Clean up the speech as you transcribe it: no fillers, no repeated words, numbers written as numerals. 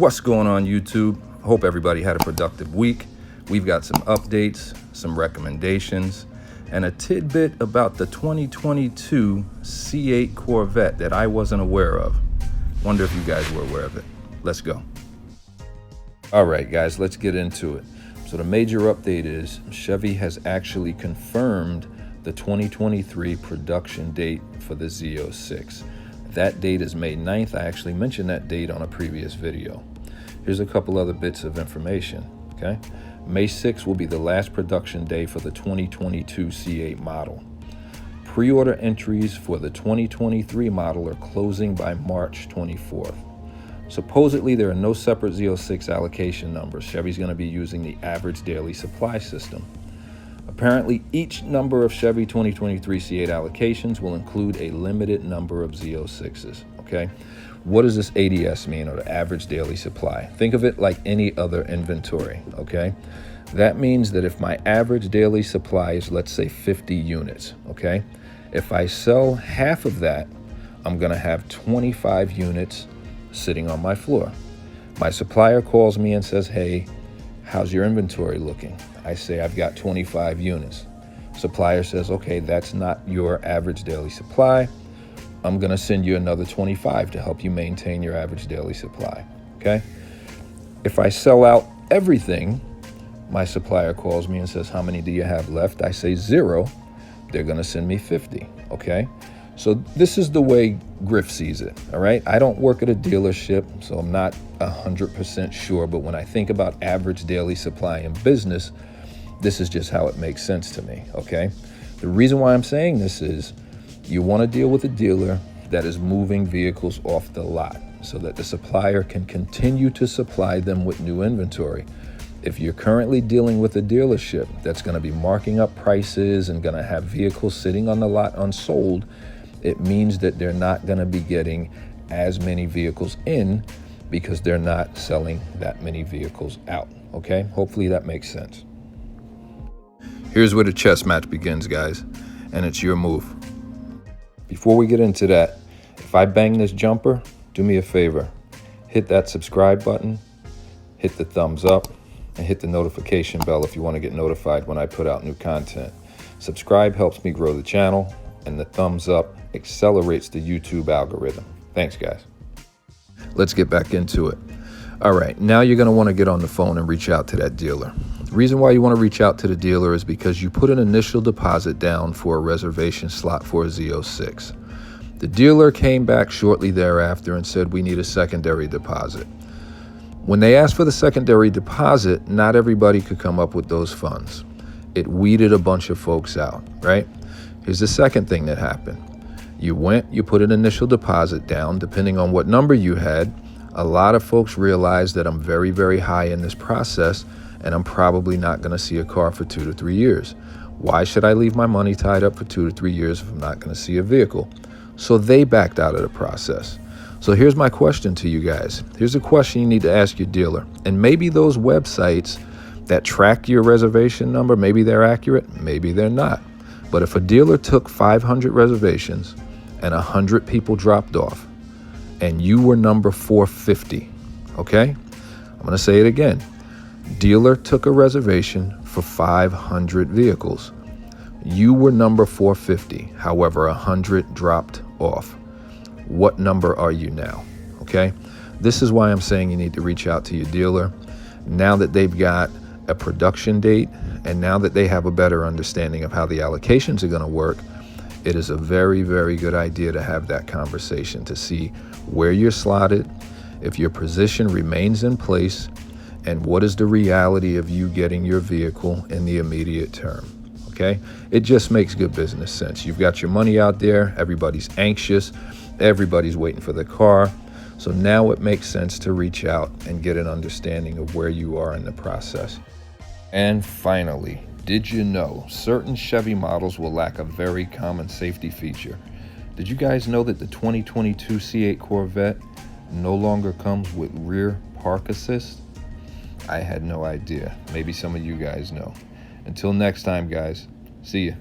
What's going on, YouTube? Hope everybody had a productive week. We've got some updates, some recommendations, and a tidbit about the 2022 C8 Corvette that I wasn't aware of. Wonder if you guys were aware of it. Let's go. All right, guys, let's get into it. So the major update is Chevy has actually confirmed the 2023 production date for the Z06. That date is May 9th. I actually mentioned that date on a previous video. Here's a couple other bits of information, okay? May 6th will be the last production day for the 2022 C8 model. Pre-order entries for the 2023 model are closing by March 24th. Supposedly, there are no separate Z06 allocation numbers. Chevy's going to be using the average daily supply system. Apparently, each number of Chevy 2023 C8 allocations will include a limited number of Z06s, okay? What does this ADS mean, or the average daily supply? Think of it like any other inventory, okay? That means that if my average daily supply is, let's say, 50 units, okay? If I sell half of that, I'm gonna have 25 units sitting on my floor. My supplier calls me and says, hey, how's your inventory looking? I say, I've got 25 units. Supplier says, okay, that's not your average daily supply. I'm gonna send you another 25 to help you maintain your average daily supply, okay? If I sell out everything, my supplier calls me and says, how many do you have left? I say 0. They're gonna send me 50, okay? So this is the way Griff sees it, all right? I don't work at a dealership, so I'm not 100% sure, but when I think about average daily supply in business, this is just how it makes sense to me, okay? The reason why I'm saying this is you want to deal with a dealer that is moving vehicles off the lot so that the supplier can continue to supply them with new inventory. If you're currently dealing with a dealership that's going to be marking up prices and going to have vehicles sitting on the lot unsold, it means that they're not going to be getting as many vehicles in because they're not selling that many vehicles out, okay? Hopefully that makes sense. Here's where the chess match begins, guys, and it's your move. Before we get into that, if I bang this jumper, do me a favor. Hit that subscribe button, hit the thumbs up, and hit the notification bell if you want to get notified when I put out new content. Subscribe helps me grow the channel, and the thumbs up accelerates the YouTube algorithm. Thanks, guys. Let's get back into it. All right, now you're going to want to get on the phone and reach out to that dealer. The reason why you want to reach out to the dealer is because you put an initial deposit down for a reservation slot for a Z06. The dealer came back shortly thereafter and said, we need a secondary deposit. When they asked for the secondary deposit, not everybody could come up with those funds. It weeded a bunch of folks out, right? Here's the second thing that happened. You put an initial deposit down, depending on what number you had. A lot of folks realized that I'm very, very high in this process and I'm probably not going to see a car for 2 to 3 years. Why should I leave my money tied up for 2 to 3 years if I'm not going to see a vehicle? So they backed out of the process. So here's my question to you guys. Here's a question you need to ask your dealer. And maybe those websites that track your reservation number, maybe they're accurate, maybe they're not. But if a dealer took 500 reservations and 100 people dropped off, and you were number 450, okay? I'm gonna say it again. Dealer took a reservation for 500 vehicles. You were number 450, however, 100 dropped off. What number are you now, okay? This is why I'm saying you need to reach out to your dealer now that they've got a production date and now that they have a better understanding of how the allocations are gonna work. It is a very, very good idea to have that conversation to see where you're slotted, if your position remains in place, and what is the reality of you getting your vehicle in the immediate term, okay? It just makes good business sense. You've got your money out there, everybody's anxious, everybody's waiting for the car, so now it makes sense to reach out and get an understanding of where you are in the process. And finally, did you know certain Chevy models will lack a very common safety feature? Did you guys know that the 2022 C8 Corvette no longer comes with rear park assist? I had no idea. Maybe some of you guys know. Until next time, guys. See ya.